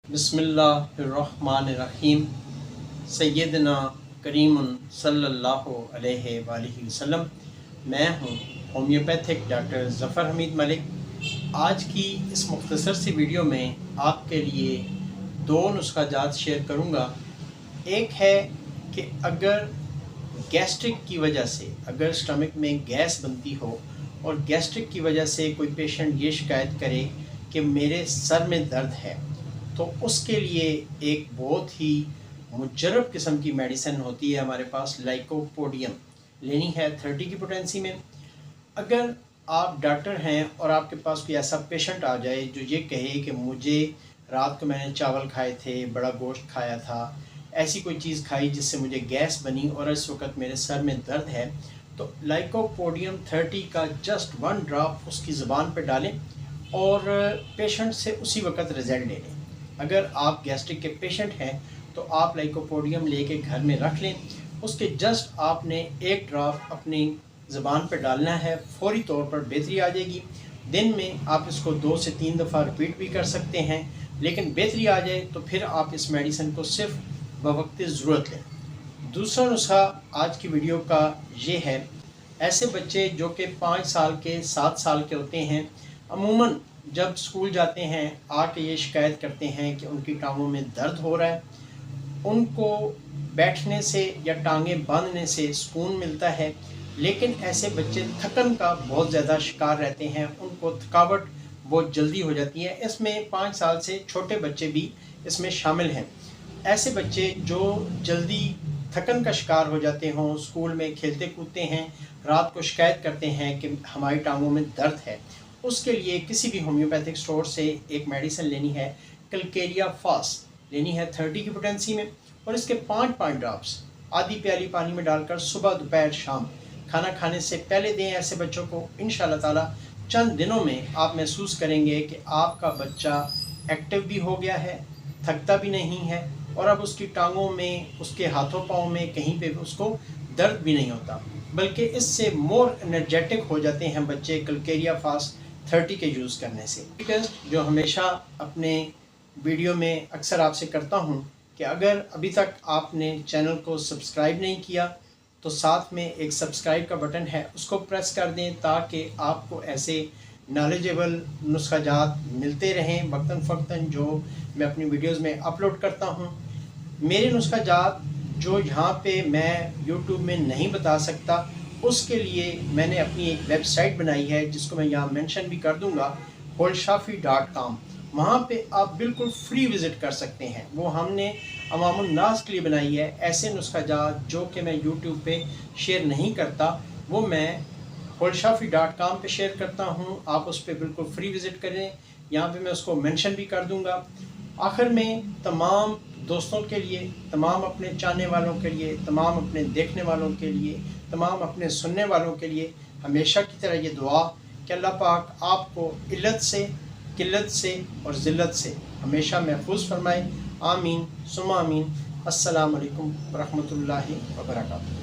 बिस्मिल्लाहिर्रहमानिर्रहीम। सैयदना करीम सल्लल्लाहु अलैहि वसल्लम वसल्लम। मैं हूँ होम्योपैथिक डॉक्टर ज़फ़र हमीद मलिक। आज की इस मुख्तसर सी वीडियो में आपके लिए दो नुस्खा जात शेयर करूँगा। एक है कि अगर गैस्ट्रिक की वजह से, अगर स्टमक में गैस बनती हो और गैस्ट्रिक की वजह से कोई पेशेंट ये शिकायत करे कि मेरे सर में दर्द है, तो उसके लिए एक बहुत ही मुजरब किस्म की मेडिसिन होती है हमारे पास, लाइकोपोडियम। लेनी है 30 की पोटेंसी में। अगर आप डॉक्टर हैं और आपके पास कोई ऐसा पेशेंट आ जाए जो ये कहे कि मुझे रात को मैंने चावल खाए थे, बड़ा गोश्त खाया था, ऐसी कोई चीज़ खाई जिससे मुझे गैस बनी और इस वक्त मेरे सर में दर्द है, तो लाइकोपोडियम 30 का जस्ट 1 ड्रॉप उसकी ज़ुबान पर डालें और पेशेंट से उसी वक्त रिज़ल्ट ले लें। अगर आप गैस्ट्रिक के पेशेंट हैं तो आप लाइकोपोडियम लेके घर में रख लें। उसके जस्ट आपने 1 ड्रॉप अपनी ज़बान पर डालना है, फौरी तौर पर बेहतरी आ जाएगी। दिन में आप इसको 2 से 3 दफ़ा रिपीट भी कर सकते हैं, लेकिन बेहतरी आ जाए तो फिर आप इस मेडिसिन को सिर्फ बवक्त ज़रूरत लें। दूसरा नुस्खा आज की वीडियो का ये है, ऐसे बच्चे जो कि 5 साल के 7 साल के होते हैं, अमूमन जब स्कूल जाते हैं आके ये शिकायत करते हैं कि उनकी टांगों में दर्द हो रहा है, उनको बैठने से या टांगें बांधने से सुकून मिलता है, लेकिन ऐसे बच्चे थकन का बहुत ज़्यादा शिकार रहते हैं, उनको थकावट बहुत जल्दी हो जाती है। इसमें 5 साल से छोटे बच्चे भी इसमें शामिल हैं। ऐसे बच्चे जो जल्दी थकन का शिकार हो जाते हों, स्कूल में खेलते कूदते हैं, रात को शिकायत करते हैं कि हमारी टांगों में दर्द है, उसके लिए किसी भी होम्योपैथिक स्टोर से एक मेडिसिन लेनी है, कैलकेरिया फास्ट लेनी है 30 की पोटेंसी में, और इसके 5 ड्रॉप्स आधी प्याली पानी में डालकर सुबह दोपहर शाम खाना खाने से पहले दें ऐसे बच्चों को। इंशाल्लाह ताला चंद दिनों में आप महसूस करेंगे कि आपका बच्चा एक्टिव भी हो गया है, थकता भी नहीं है, और अब उसकी टांगों में, उसके हाथों पाँव में कहीं पे उसको दर्द भी नहीं होता, बल्कि इससे मोर एनर्जेटिक हो जाते हैं बच्चे कैलकेरिया फास्ट 30 के यूज़ करने से। जो हमेशा अपने वीडियो में अक्सर आपसे करता हूँ कि अगर अभी तक आपने चैनल को सब्सक्राइब नहीं किया तो साथ में एक सब्सक्राइब का बटन है, उसको प्रेस कर दें ताकि आपको ऐसे नॉलेजेबल नुस्खाजात मिलते रहें वक्तन फ़क्तन जो मैं अपनी वीडियोस में अपलोड करता हूँ। मेरे नुस्खाजात जो यहाँ पे मैं यूट्यूब में नहीं बता सकता, उसके लिए मैंने अपनी एक वेबसाइट बनाई है जिसको मैं यहाँ मेंशन भी कर दूँगा, holshafi.com। वहाँ पे आप बिल्कुल फ्री विज़िट कर सकते हैं। वो हमने अवामुन नास के लिए बनाई है। ऐसे नुस्खाजात जो कि मैं यूट्यूब पे शेयर नहीं करता, वो मैं holshafi.com पे शेयर करता हूँ। आप उस पर बिल्कुल फ्री विज़िट करें, यहाँ पे मैं उसको मेंशन भी कर दूँगा। आखिर में तमाम दोस्तों के लिए, तमाम अपने चाहने वालों के लिए, तमाम अपने देखने वालों के लिए, तमाम अपने सुनने वालों के लिए हमेशा की तरह ये दुआ कि अल्लाह पाक आपको इल्लत से, किल्लत से और ज़िल्लत से हमेशा महफूज फरमाए। आमीन सुम्मा आमीन। अस्सलामु अलैकुम व रहमतुल्लाहि व बरकातुहू।